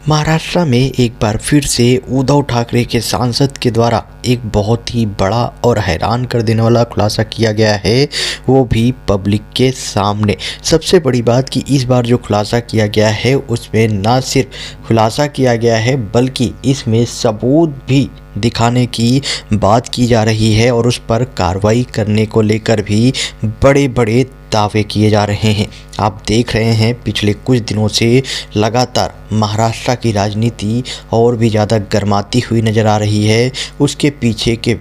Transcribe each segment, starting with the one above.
महाराष्ट्र में एक बार फिर से उद्धव ठाकरे के सांसद के द्वारा एक बहुत ही बड़ा और हैरान कर देने वाला खुलासा किया गया है, वो भी पब्लिक के सामने। सबसे बड़ी बात कि इस बार जो खुलासा किया गया है उसमें ना सिर्फ खुलासा किया गया है बल्कि इसमें सबूत भी दिखाने की बात की जा रही है और उस पर कार्रवाई करने को लेकर भी बड़े बड़े दावे किए जा रहे हैं। आप देख रहे हैं पिछले कुछ दिनों से लगातार महाराष्ट्र की राजनीति और भी ज़्यादा गर्माती हुई नज़र आ रही है। उसके पीछे के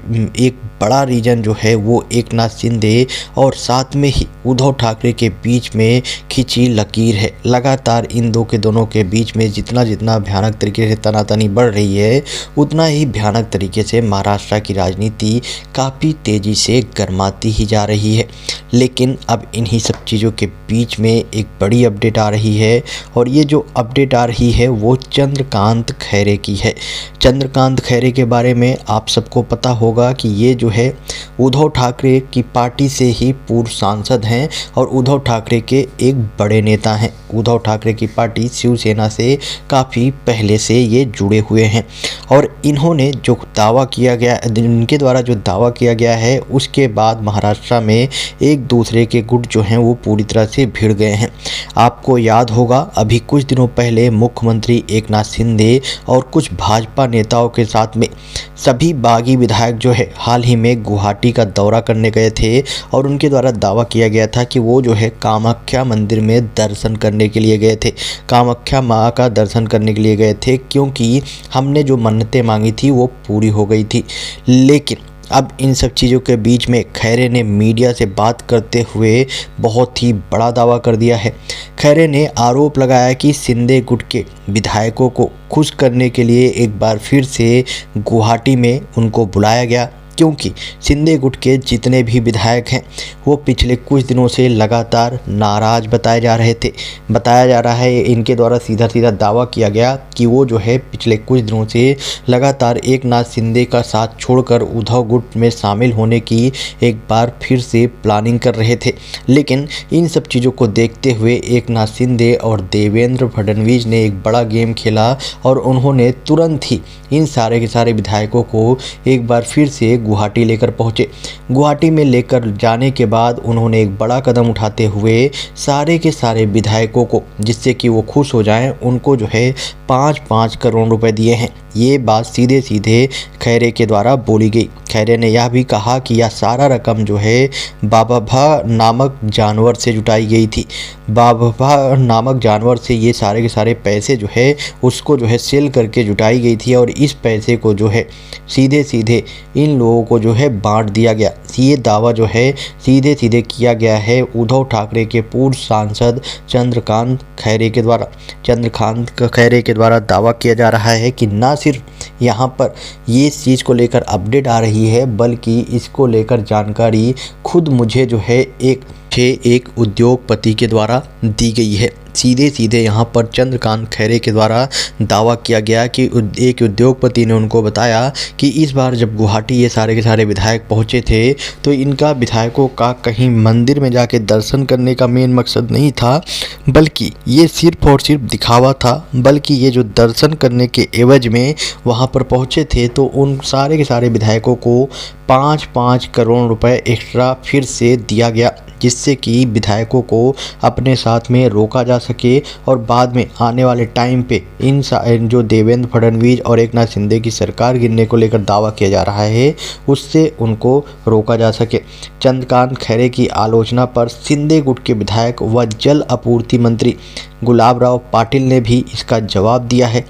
एक बड़ा रीज़न जो है वो एकनाथ शिंदे और साथ में ही उद्धव ठाकरे के बीच में खिंची लकीर है। लगातार इन दोनों के बीच में जितना भयानक तरीके से तनातनी बढ़ रही है उतना ही भयानक तरीके से महाराष्ट्र की राजनीति काफ़ी तेज़ी से गर्माती ही जा रही है। लेकिन अब इन्हीं सब चीज़ों के बीच में एक बड़ी अपडेट आ रही है और ये जो अपडेट आ रही है वो चंद्रकांत खैरे की है। चंद्रकांत खैरे के बारे में आप सबको पता होगा कि ये जो है उद्धव ठाकरे की पार्टी से ही पूर्व सांसद हैं और उद्धव ठाकरे के एक बड़े नेता हैं। उद्धव ठाकरे की पार्टी शिवसेना से काफ़ी पहले से ये जुड़े हुए हैं और इन्होंने जो दावा किया गया, इनके द्वारा जो दावा किया गया है उसके बाद महाराष्ट्र में एक दूसरे के गुट जो हैं वो पूरी तरह से भिड़ गए हैं। आपको याद होगा अभी कुछ दिनों पहले मुख्यमंत्री एकनाथ शिंदे और कुछ भाजपा नेताओं के साथ में सभी बागी विधायक जो है हाल ही में गुवाहाटी का दौरा करने गए थे और उनके द्वारा दावा किया गया था कि वो जो है कामाख्या मंदिर में दर्शन करने के लिए गए थे। कामाख्या माँ का दर्शन करने के लिए गए थे क्योंकि हमने जो मन्नतें मांगी थी वो पूरी हो गई थी। लेकिन अब इन सब चीज़ों के बीच में खैरे ने मीडिया से बात करते हुए बहुत ही बड़ा दावा कर दिया है। खैरे ने आरोप लगाया कि शिंदे गुट के विधायकों को खुश करने के लिए एक बार फिर से गुवाहाटी में उनको बुलाया गया क्योंकि शिंदे गुट के जितने भी विधायक हैं वो पिछले कुछ दिनों से लगातार नाराज़ बताए जा रहे थे। बताया जा रहा है, इनके द्वारा सीधा दावा किया गया कि वो जो है पिछले कुछ दिनों से लगातार एकनाथ शिंदे का साथ छोड़कर उद्धव गुट में शामिल होने की एक बार फिर से प्लानिंग कर रहे थे। लेकिन इन सब चीज़ों को देखते हुए एकनाथ शिंदे और देवेंद्र फडणवीस ने एक बड़ा गेम खेला और उन्होंने तुरंत ही इन सारे के सारे विधायकों को एक बार फिर से गुवाहाटी लेकर पहुंचे। गुवाहाटी में लेकर जाने के बाद उन्होंने एक बड़ा कदम उठाते हुए सारे के सारे विधायकों को, जिससे कि वो खुश हो जाएं, उनको जो है 5-5 करोड़ रुपए दिए हैं। ये बात सीधे खैरे के द्वारा बोली गई। खैरे ने यह भी कहा कि यह सारा रकम जो है बाबा नामक जानवर से जुटाई गई थी। बाबा नामक जानवर से ये सारे के सारे पैसे जो है उसको जो है सेल करके जुटाई गई थी और इस पैसे को जो है सीधे इन लोगों को जो है बांट दिया गया। ये दावा जो है सीधे किया गया है उद्धव ठाकरे के पूर्व सांसद चंद्रकांत खैरे के द्वारा। चंद्रकांत खैरे के द्वारा दावा किया जा रहा है कि ना सिर्फ यहाँ पर ये चीज़ को लेकर अपडेट आ रही है बल्कि इसको लेकर जानकारी खुद मुझे जो है एक उद्योगपति के द्वारा दी गई है। सीधे यहाँ पर चंद्रकांत खैरे के द्वारा दावा किया गया कि एक उद्योगपति ने उनको बताया कि इस बार जब गुवाहाटी ये सारे के सारे विधायक पहुँचे थे तो इनका विधायकों का कहीं मंदिर में जाके दर्शन करने का मेन मकसद नहीं था बल्कि ये सिर्फ और सिर्फ दिखावा था। बल्कि ये जो दर्शन करने के एवज में वहाँ पर पहुँचे थे तो उन सारे के सारे विधायकों को 5-5 करोड़ रुपए एक्स्ट्रा फिर से दिया गया, जिससे कि विधायकों को अपने साथ में रोका जा सके और बाद में आने वाले टाइम पे इन जो देवेंद्र फडणवीस और एकनाथ शिंदे की सरकार गिरने को लेकर दावा किया जा रहा है उससे उनको रोका जा सके। चंद्रकांत खैरे की आलोचना पर शिंदे गुट के विधायक व जल आपूर्ति मंत्री गुलाबराव पाटिल ने भी इसका जवाब दिया है।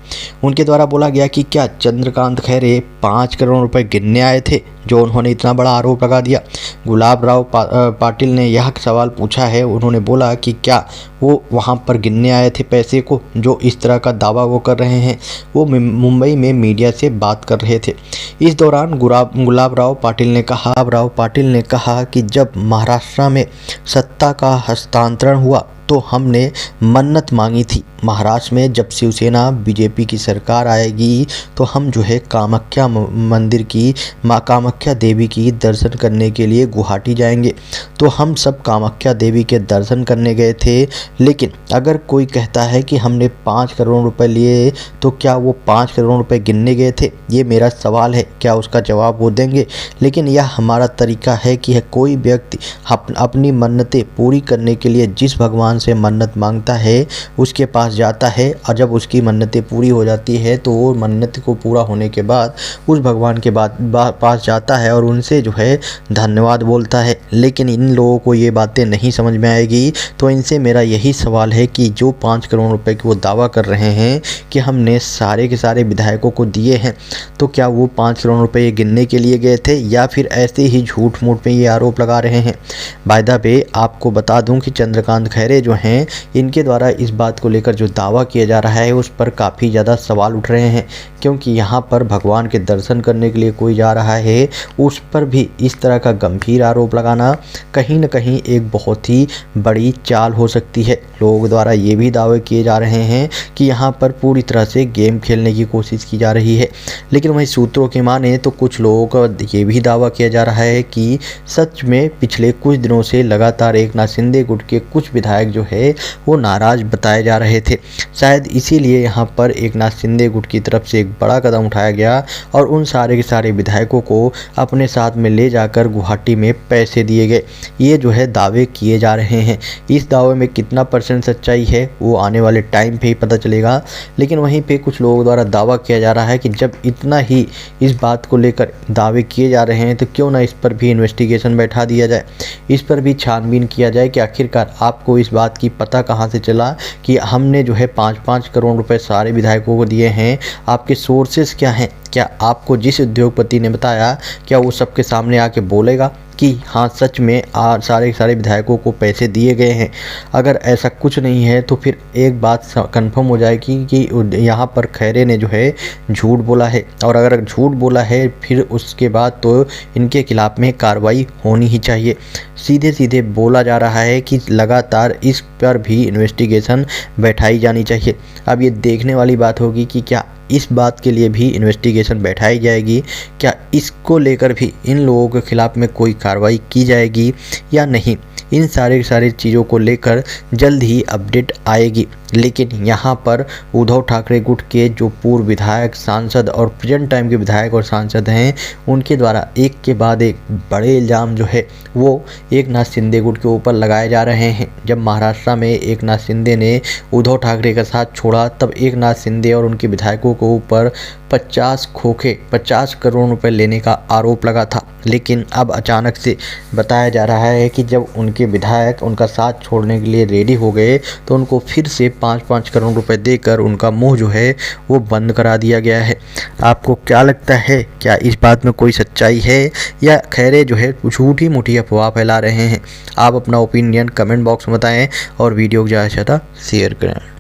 उनके द्वारा बोला गया कि क्या चंद्रकांत खैरे 5 करोड़ रुपए गिनने आए थे, जो उन्होंने इतना बड़ा आरोप लगा दिया। गुलाबराव पाटिल ने यह सवाल पूछा है। उन्होंने बोला कि क्या वो वहाँ पर गिनने आए थे पैसे को, जो इस तरह का दावा वो कर रहे हैं। वो मुंबई में मीडिया से बात कर रहे थे। इस दौरान गुलाबराव पाटिल ने कहा कि जब महाराष्ट्र में सत्ता का हस्तांतरण हुआ तो हमने मन्नत मांगी थी महाराष्ट्र में, जब शिवसेना बीजेपी की सरकार आएगी तो हम जो है कामाख्या मंदिर की माँ कामाख्या देवी की दर्शन करने के लिए गुवाहाटी जाएंगे। तो हम सब कामाख्या देवी के दर्शन करने गए थे। लेकिन अगर कोई कहता है कि हमने 5 करोड़ रुपए लिए, तो क्या वो 5 करोड़ रुपए गिनने गए थे? ये मेरा सवाल है, क्या उसका जवाब वो देंगे? लेकिन यह हमारा तरीका है कि कोई व्यक्ति अपनी मन्नतें पूरी करने के लिए जिस भगवान से मन्नत मांगता है उसके पास जाता है, और जब उसकी मन्नतें पूरी हो जाती है तो वो मन्नत को पूरा होने के बाद उस भगवान के पास जाता है और उनसे जो है धन्यवाद बोलता है। लेकिन इन लोगों को ये बातें नहीं समझ में आएगी। तो इनसे मेरा यही सवाल है कि जो 5 करोड़ रुपए की वो दावा कर रहे हैं कि हमने सारे के सारे विधायकों को दिए हैं, तो क्या वो 5 करोड़ रुपए ये गिनने के लिए गए थे या फिर ऐसे ही झूठ मूठ में ये आरोप लगा रहे हैं? बाय द वे आपको बता दूं कि चंद्रकांत खैरे जो हैं, इनके द्वारा इस बात को लेकर जो दावा किया जा रहा है उस पर काफ़ी ज़्यादा सवाल उठ रहे हैं, क्योंकि यहाँ पर भगवान के दर्शन करने के लिए कोई जा रहा है, उस पर भी इस तरह का गंभीर आरोप लगाना कहीं न कहीं एक बहुत ही बड़ी चाल हो सकती है। लोगों द्वारा ये भी दावे किए जा रहे हैं कि यहाँ पर पूरी तरह से गेम खेलने की कोशिश की जा रही है। लेकिन वहीं सूत्रों की माने तो कुछ लोगों का ये भी दावा किया जा रहा है कि सच में पिछले कुछ दिनों से लगातार एकनाथ शिंदे गुट के कुछ विधायक जो है वो नाराज़ बताए जा रहे थे। शायद इसीलिए यहाँ पर एकनाथ शिंदे गुट की तरफ से एक बड़ा कदम उठाया गया और उन सारे के सारे विधायकों को अपने साथ में ले जाकर गुवाहाटी में पैसे दिए गए। ये जो है दावे किए जा रहे हैं। इस दावे में कितना % सच्चाई है वो आने वाले टाइम पे ही पता चलेगा। लेकिन वहीं पे कुछ लोगों द्वारा दावा किया जा रहा है कि जब इतना ही इस बात को लेकर दावे किए जा रहे हैं तो क्यों ना इस पर भी इन्वेस्टिगेशन बैठा दिया जाए, इस पर भी छानबीन किया जाए कि आखिरकार आपको इस बात की पता कहाँ से चला कि हमने जो है 5-5 करोड़ रुपए सारे विधायकों को दिए हैं। आपके सोर्सेस क्या हैं? क्या आपको जिस उद्योगपति ने बताया क्या वो सबके सामने आके बोलेगा कि हाँ सच में सारे सारे विधायकों को पैसे दिए गए हैं? अगर ऐसा कुछ नहीं है तो फिर एक बात कंफर्म हो जाएगी कि यहाँ पर खैरे ने जो है झूठ बोला है, और अगर झूठ बोला है फिर उसके बाद तो इनके खिलाफ में कार्रवाई होनी ही चाहिए। सीधे सीधे बोला जा रहा है कि लगातार इस पर भी इन्वेस्टिगेशन बैठाई जानी चाहिए। अब ये देखने वाली बात होगी कि क्या इस बात के लिए भी इन्वेस्टिगेशन बैठाई जाएगी, क्या इसको लेकर भी इन लोगों के खिलाफ में कोई कार्रवाई की जाएगी या नहीं। इन सारी चीज़ों को लेकर जल्द ही अपडेट आएगी। लेकिन यहाँ पर उद्धव ठाकरे गुट के जो पूर्व विधायक, सांसद और प्रेजेंट टाइम के विधायक और सांसद हैं, उनके द्वारा एक के बाद एक बड़े इल्ज़ाम जो है वो एकनाथ शिंदे गुट के ऊपर लगाए जा रहे हैं। जब महाराष्ट्र में एकनाथ शिंदे ने उद्धव ठाकरे का साथ छोड़ा तब एकनाथ शिंदे और उनके विधायकों के ऊपर 50 करोड़ रुपए लेने का आरोप लगा था। लेकिन अब अचानक से बताया जा रहा है कि जब उनके विधायक उनका साथ छोड़ने के लिए रेडी हो गए तो उनको फिर से 5-5 करोड़ रुपए देकर उनका मुंह जो है वो बंद करा दिया गया है। आपको क्या लगता है, क्या इस बात में कोई सच्चाई है या खैरे जो है झूठी मूठी अफवाह फैला रहे हैं? आप अपना ओपिनियन कमेंट बॉक्स में बताएं और वीडियो को ज़्यादा से ज़्यादा शेयर करें।